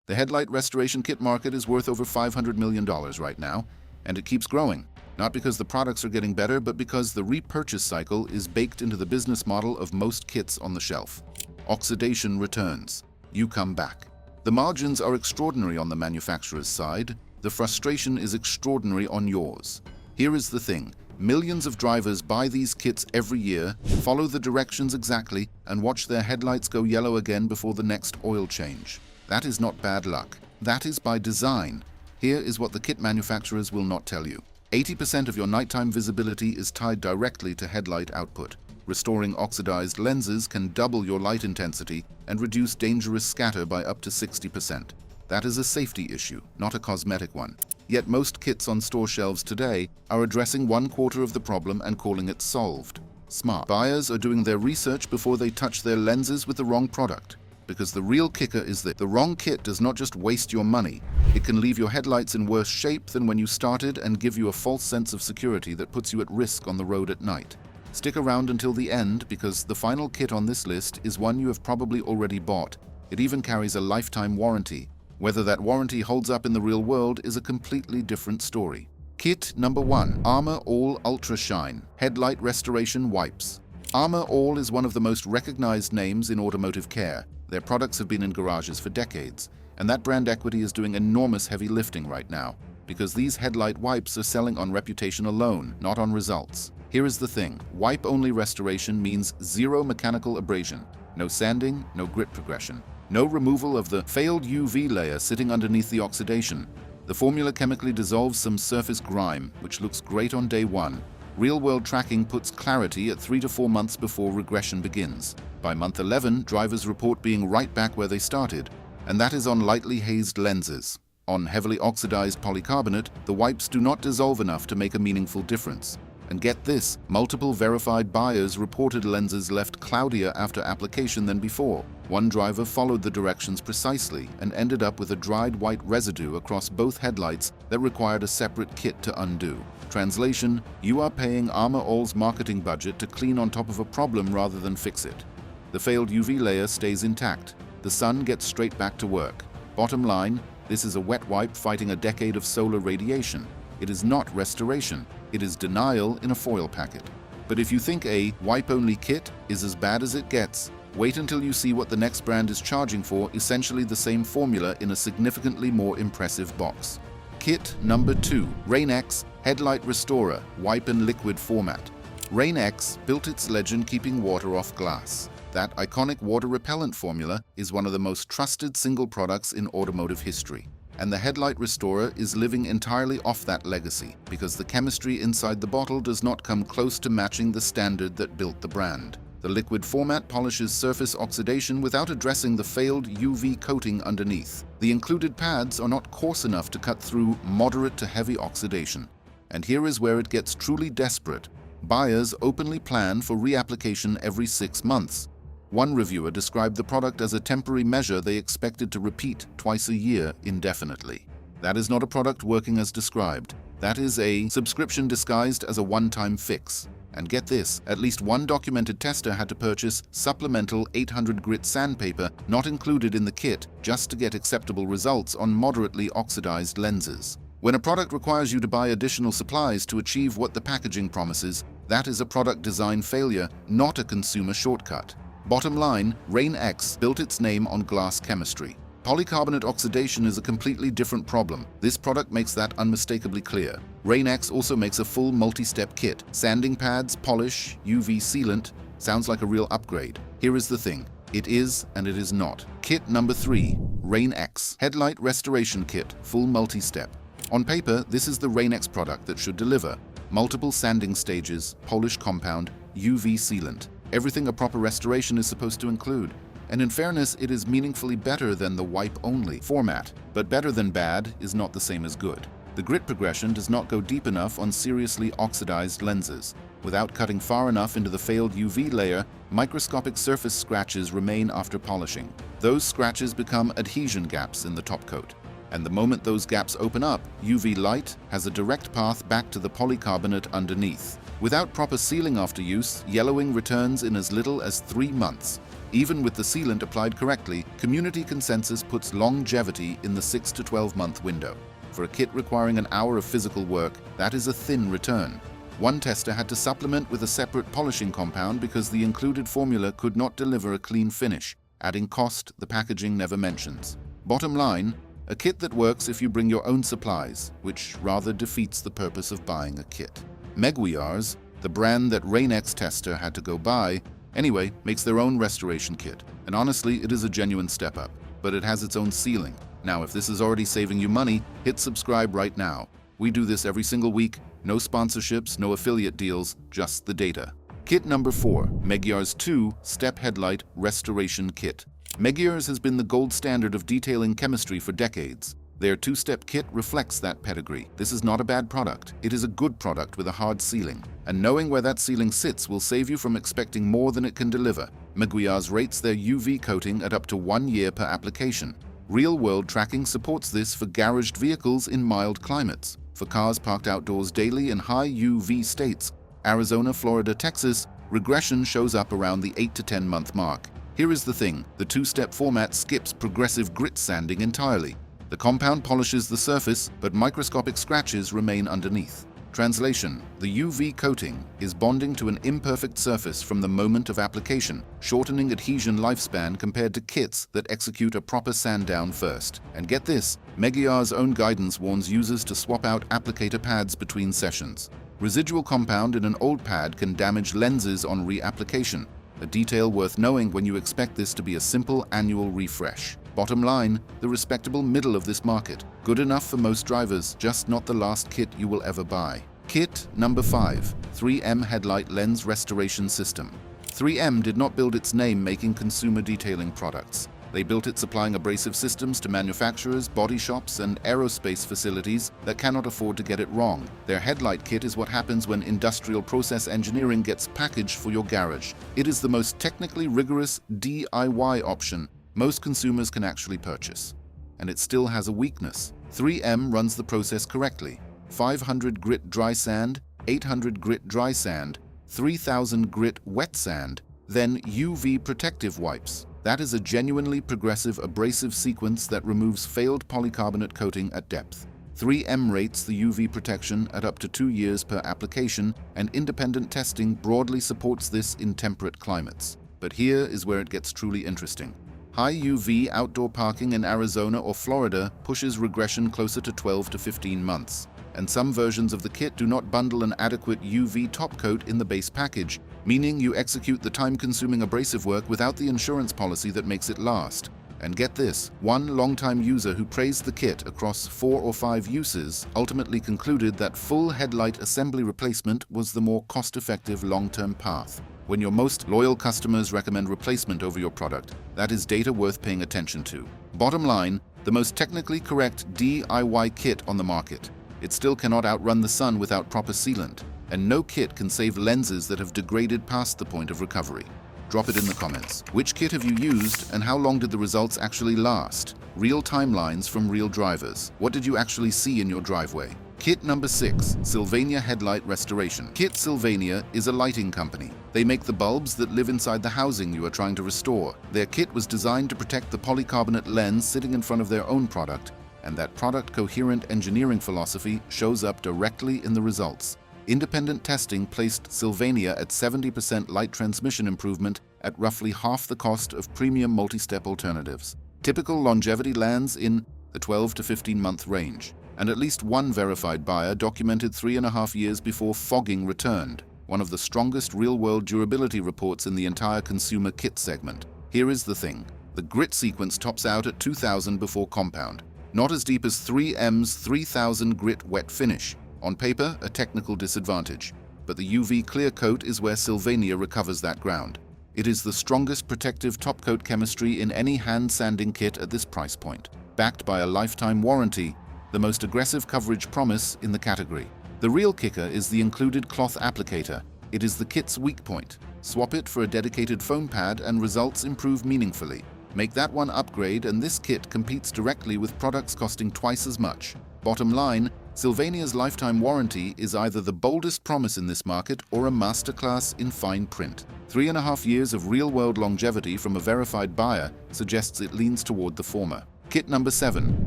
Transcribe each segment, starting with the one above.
The headlight restoration kit market is worth over $500 million right now, and it keeps growing. Not because the products are getting better, but because the repurchase cycle is baked into the business model of most kits on the shelf. Oxidation returns. You come back. The margins are extraordinary on the manufacturer's side. The frustration is extraordinary on yours. Here is the thing. Millions of drivers buy these kits every year, follow the directions exactly, and watch their headlights go yellow again before the next oil change. That is not bad luck. That is by design. Here is what the kit manufacturers will not tell you. 80% of your nighttime visibility is tied directly to headlight output. Restoring oxidized lenses can double your light intensity and reduce dangerous scatter by up to 60%. That is a safety issue, not a cosmetic one. Yet most kits on store shelves today are addressing 1/4 of the problem and calling it solved. Smart buyers are doing their research before they touch their lenses with the wrong product. Because the real kicker is that the wrong kit does not just waste your money, it can leave your headlights in worse shape than when you started and give you a false sense of security that puts you at risk on the road at night. Stick around until the end, because the final kit on this list is one you have probably already bought. It even carries a lifetime warranty. Whether that warranty holds up in the real world is a completely different story. Kit number 1, Armor All Ultra Shine Headlight Restoration Wipes. Armor All is one of the most recognized names in automotive care. Their products have been in garages for decades, and that brand equity is doing enormous heavy lifting right now, because these headlight wipes are selling on reputation alone, not on results. Here is the thing, wipe-only restoration means zero mechanical abrasion, no sanding, no grit progression, no removal of the failed UV layer sitting underneath the oxidation. The formula chemically dissolves some surface grime, which looks great on day 1. Real-world tracking puts clarity at 3 to 4 months before regression begins. By month 11, drivers report being right back where they started, and that is on lightly hazed lenses. On heavily oxidized polycarbonate, the wipes do not dissolve enough to make a meaningful difference. And get this, multiple verified buyers reported lenses left cloudier after application than before. One driver followed the directions precisely and ended up with a dried white residue across both headlights that required a separate kit to undo. Translation, you are paying Armor All's marketing budget to clean on top of a problem rather than fix it. The failed UV layer stays intact. The sun gets straight back to work. Bottom line, this is a wet wipe fighting a decade of solar radiation. It is not restoration. It is denial in a foil packet. But if you think a wipe-only kit is as bad as it gets, wait until you see what the next brand is charging for essentially the same formula in a significantly more impressive box. Kit number 2, Rain-X Headlight Restorer Wipe and Liquid Format. Rain-X built its legend keeping water off glass. That iconic water repellent formula is one of the most trusted single products in automotive history. And the Headlight Restorer is living entirely off that legacy, because the chemistry inside the bottle does not come close to matching the standard that built the brand. The liquid format polishes surface oxidation without addressing the failed UV coating underneath. The included pads are not coarse enough to cut through moderate to heavy oxidation. And here is where it gets truly desperate. Buyers openly plan for reapplication every 6 months. One reviewer described the product as a temporary measure they expected to repeat twice a year indefinitely. That is not a product working as described. That is a subscription disguised as a one-time fix. And get this, at least one documented tester had to purchase supplemental 800 grit sandpaper not included in the kit just to get acceptable results on moderately oxidized lenses. When a product requires you to buy additional supplies to achieve what the packaging promises, that is a product design failure, not a consumer shortcut. Bottom line, Rain-X built its name on glass chemistry. Polycarbonate oxidation is a completely different problem. This product makes that unmistakably clear. Rain-X also makes a full multi-step kit. Sanding pads, polish, UV sealant. Sounds like a real upgrade. Here is the thing. It is and it is not. Kit number 3, Rain-X Headlight Restoration Kit, full multi-step. On paper, this is the Rain-X product that should deliver. Multiple sanding stages, polish compound, UV sealant. Everything a proper restoration is supposed to include. And in fairness, it is meaningfully better than the wipe-only format. But better than bad is not the same as good. The grit progression does not go deep enough on seriously oxidized lenses. Without cutting far enough into the failed UV layer, microscopic surface scratches remain after polishing. Those scratches become adhesion gaps in the top coat. And the moment those gaps open up, UV light has a direct path back to the polycarbonate underneath. Without proper sealing after use, yellowing returns in as little as 3 months. Even with the sealant applied correctly, community consensus puts longevity in the 6 to 12 month window. For a kit requiring an hour of physical work, that is a thin return. One tester had to supplement with a separate polishing compound because the included formula could not deliver a clean finish, adding cost the packaging never mentions. Bottom line, a kit that works if you bring your own supplies, which rather defeats the purpose of buying a kit. Meguiar's, the brand that Rain-X tester had to go buy, anyway, makes their own restoration kit. And honestly, it is a genuine step up, but it has its own ceiling. Now, if this is already saving you money, hit subscribe right now. We do this every single week. No sponsorships, no affiliate deals, just the data. Kit number 4, Meguiar's 2-Step Headlight Restoration Kit. Meguiar's has been the gold standard of detailing chemistry for decades. Their 2-step kit reflects that pedigree. This is not a bad product. It is a good product with a hard ceiling. And knowing where that ceiling sits will save you from expecting more than it can deliver. Meguiar's rates their UV coating at up to 1 year per application. Real-world tracking supports this for garaged vehicles in mild climates. For cars parked outdoors daily in high UV states, Arizona, Florida, Texas, regression shows up around the 8 to 10 month mark. Here is the thing, the 2-step format skips progressive grit sanding entirely. The compound polishes the surface, but microscopic scratches remain underneath. Translation: the UV coating is bonding to an imperfect surface from the moment of application, shortening adhesion lifespan compared to kits that execute a proper sand down first. And get this, Meguiar's own guidance warns users to swap out applicator pads between sessions. Residual compound in an old pad can damage lenses on reapplication, a detail worth knowing when you expect this to be a simple annual refresh. Bottom line, the respectable middle of this market. Good enough for most drivers, just not the last kit you will ever buy. Kit number 5, 3M Headlight Lens Restoration System. 3M did not build its name making consumer detailing products. They built it supplying abrasive systems to manufacturers, body shops, and aerospace facilities that cannot afford to get it wrong. Their headlight kit is what happens when industrial process engineering gets packaged for your garage. It is the most technically rigorous DIY option most consumers can actually purchase. And it still has a weakness. 3M runs the process correctly. 500 grit dry sand, 800 grit dry sand, 3000 grit wet sand, then UV protective wipes. That is a genuinely progressive abrasive sequence that removes failed polycarbonate coating at depth. 3M rates the UV protection at up to 2 years per application, and independent testing broadly supports this in temperate climates. But here is where it gets truly interesting. High UV outdoor parking in Arizona or Florida pushes regression closer to 12 to 15 months. And some versions of the kit do not bundle an adequate UV top coat in the base package, meaning you execute the time-consuming abrasive work without the insurance policy that makes it last. And get this, one longtime user who praised the kit across 4 or 5 uses ultimately concluded that full headlight assembly replacement was the more cost-effective long-term path. When your most loyal customers recommend replacement over your product, that is data worth paying attention to. Bottom line, the most technically correct DIY kit on the market. It still cannot outrun the sun without proper sealant, and no kit can save lenses that have degraded past the point of recovery. Drop it in the comments. Which kit have you used, and how long did the results actually last? Real timelines from real drivers. What did you actually see in your driveway? Kit number 6, Sylvania Headlight Restoration. Kit Sylvania is a lighting company. They make the bulbs that live inside the housing you are trying to restore. Their kit was designed to protect the polycarbonate lens sitting in front of their own product, and that product-coherent engineering philosophy shows up directly in the results. Independent testing placed Sylvania at 70% light transmission improvement at roughly half the cost of premium multi-step alternatives. Typical longevity lands in the 12 to 15-month range, and at least one verified buyer documented 3.5 years before fogging returned, one of the strongest real-world durability reports in the entire consumer kit segment. Here is the thing. The grit sequence tops out at 2000 before compound. Not as deep as 3M's 3000 grit wet finish. On paper, a technical disadvantage. But the UV clear coat is where Sylvania recovers that ground. It is the strongest protective top coat chemistry in any hand sanding kit at this price point. Backed by a lifetime warranty, the most aggressive coverage promise in the category. The real kicker is the included cloth applicator. It is the kit's weak point. Swap it for a dedicated foam pad and results improve meaningfully. Make that one upgrade and this kit competes directly with products costing twice as much. Bottom line, Sylvania's lifetime warranty is either the boldest promise in this market or a masterclass in fine print. 3.5 years of real-world longevity from a verified buyer suggests it leans toward the former. Kit number 7,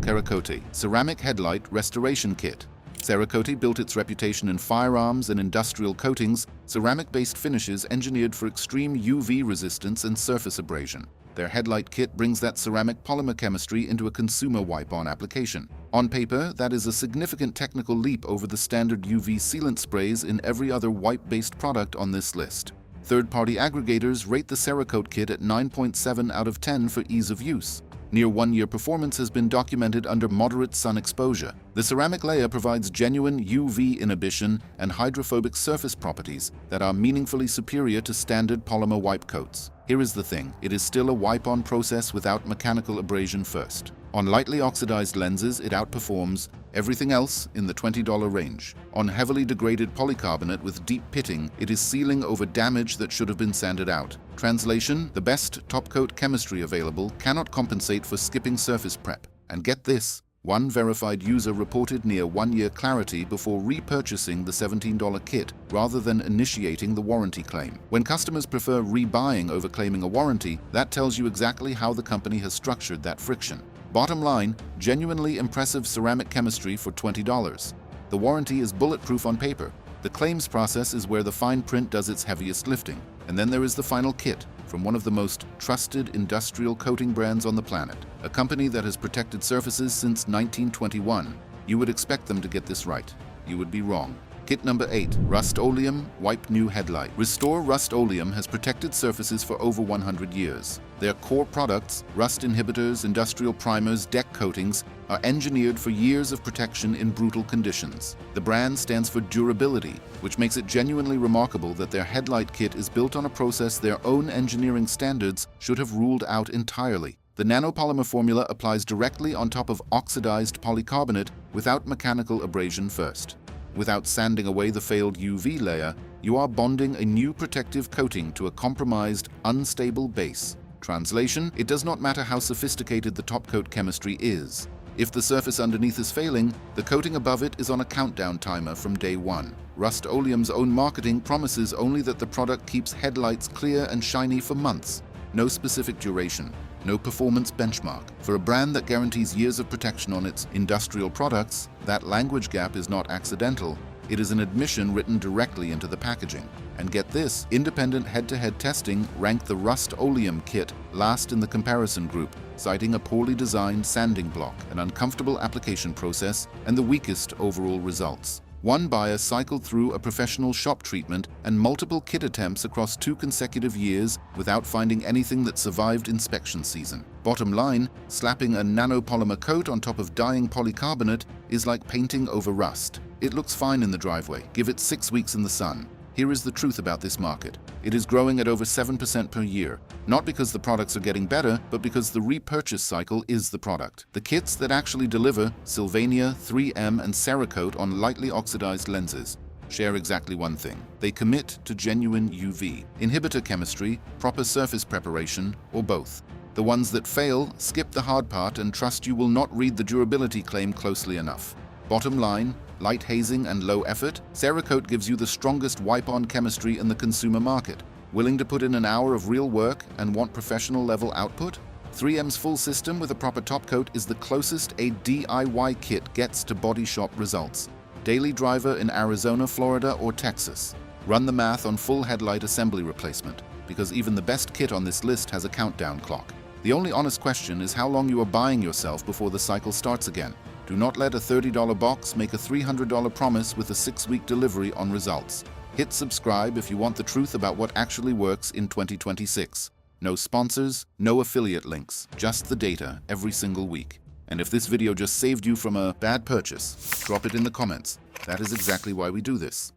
Cerakote, Ceramic Headlight Restoration Kit. Cerakote built its reputation in firearms and industrial coatings, ceramic-based finishes engineered for extreme UV resistance and surface abrasion. Their headlight kit brings that ceramic polymer chemistry into a consumer wipe-on application. On paper, that is a significant technical leap over the standard UV sealant sprays in every other wipe-based product on this list. Third-party aggregators rate the Cerakote kit at 9.7 out of 10 for ease of use. Near 1-year performance has been documented under moderate sun exposure. The ceramic layer provides genuine UV inhibition and hydrophobic surface properties that are meaningfully superior to standard polymer wipe coats. Here is the thing, it is still a wipe-on process without mechanical abrasion first. On lightly oxidized lenses, it outperforms everything else in the $20 range. On heavily degraded polycarbonate with deep pitting, it is sealing over damage that should have been sanded out. Translation: the best top-coat chemistry available cannot compensate for skipping surface prep. And get this, one verified user reported near 1-year clarity before repurchasing the $17 kit rather than initiating the warranty claim. When customers prefer rebuying over claiming a warranty, that tells you exactly how the company has structured that friction. Bottom line, genuinely impressive ceramic chemistry for $20. The warranty is bulletproof on paper. The claims process is where the fine print does its heaviest lifting. And then there is the final kit from one of the most trusted industrial coating brands on the planet, a company that has protected surfaces since 1921. You would expect them to get this right. You would be wrong. Kit number 8, Rust-Oleum Wipe New Headlight. Restore Rust-Oleum has protected surfaces for over 100 years. Their core products, rust inhibitors, industrial primers, deck coatings, are engineered for years of protection in brutal conditions. The brand stands for durability, which makes it genuinely remarkable that their headlight kit is built on a process their own engineering standards should have ruled out entirely. The nanopolymer formula applies directly on top of oxidized polycarbonate without mechanical abrasion first. Without sanding away the failed UV layer, you are bonding a new protective coating to a compromised, unstable base. Translation: it does not matter how sophisticated the top coat chemistry is. If the surface underneath is failing, the coating above it is on a countdown timer from day one. Rust-Oleum's own marketing promises only that the product keeps headlights clear and shiny for months. No specific duration, no performance benchmark. For a brand that guarantees years of protection on its industrial products, that language gap is not accidental. It is an admission written directly into the packaging. And get this, independent head-to-head testing ranked the Rust-Oleum kit last in the comparison group, citing a poorly designed sanding block, an uncomfortable application process, and the weakest overall results. One buyer cycled through a professional shop treatment and multiple kit attempts across 2 consecutive years without finding anything that survived inspection season. Bottom line, slapping a nanopolymer coat on top of dying polycarbonate is like painting over rust. It looks fine in the driveway. Give it 6 weeks in the sun. Here is the truth about this market. It is growing at over 7% per year, not because the products are getting better, but because the repurchase cycle is the product. The kits that actually deliver, Sylvania, 3M, and Cerakote on lightly oxidized lenses, share exactly one thing. They commit to genuine UV, inhibitor chemistry, proper surface preparation, or both. The ones that fail skip the hard part and trust you will not read the durability claim closely enough. Bottom line, light hazing and low effort, Cerakote gives you the strongest wipe-on chemistry in the consumer market. Willing to put in an hour of real work and want professional level output? 3M's full system with a proper top coat is the closest a DIY kit gets to body shop results. Daily driver in Arizona, Florida, or Texas. Run the math on full headlight assembly replacement, because even the best kit on this list has a countdown clock. The only honest question is how long you are buying yourself before the cycle starts again. Do not let a $30 box make a $300 promise with a 6-week delivery on results. Hit subscribe if you want the truth about what actually works in 2026. No sponsors, no affiliate links, just the data every single week. And if this video just saved you from a bad purchase, drop it in the comments. That is exactly why we do this.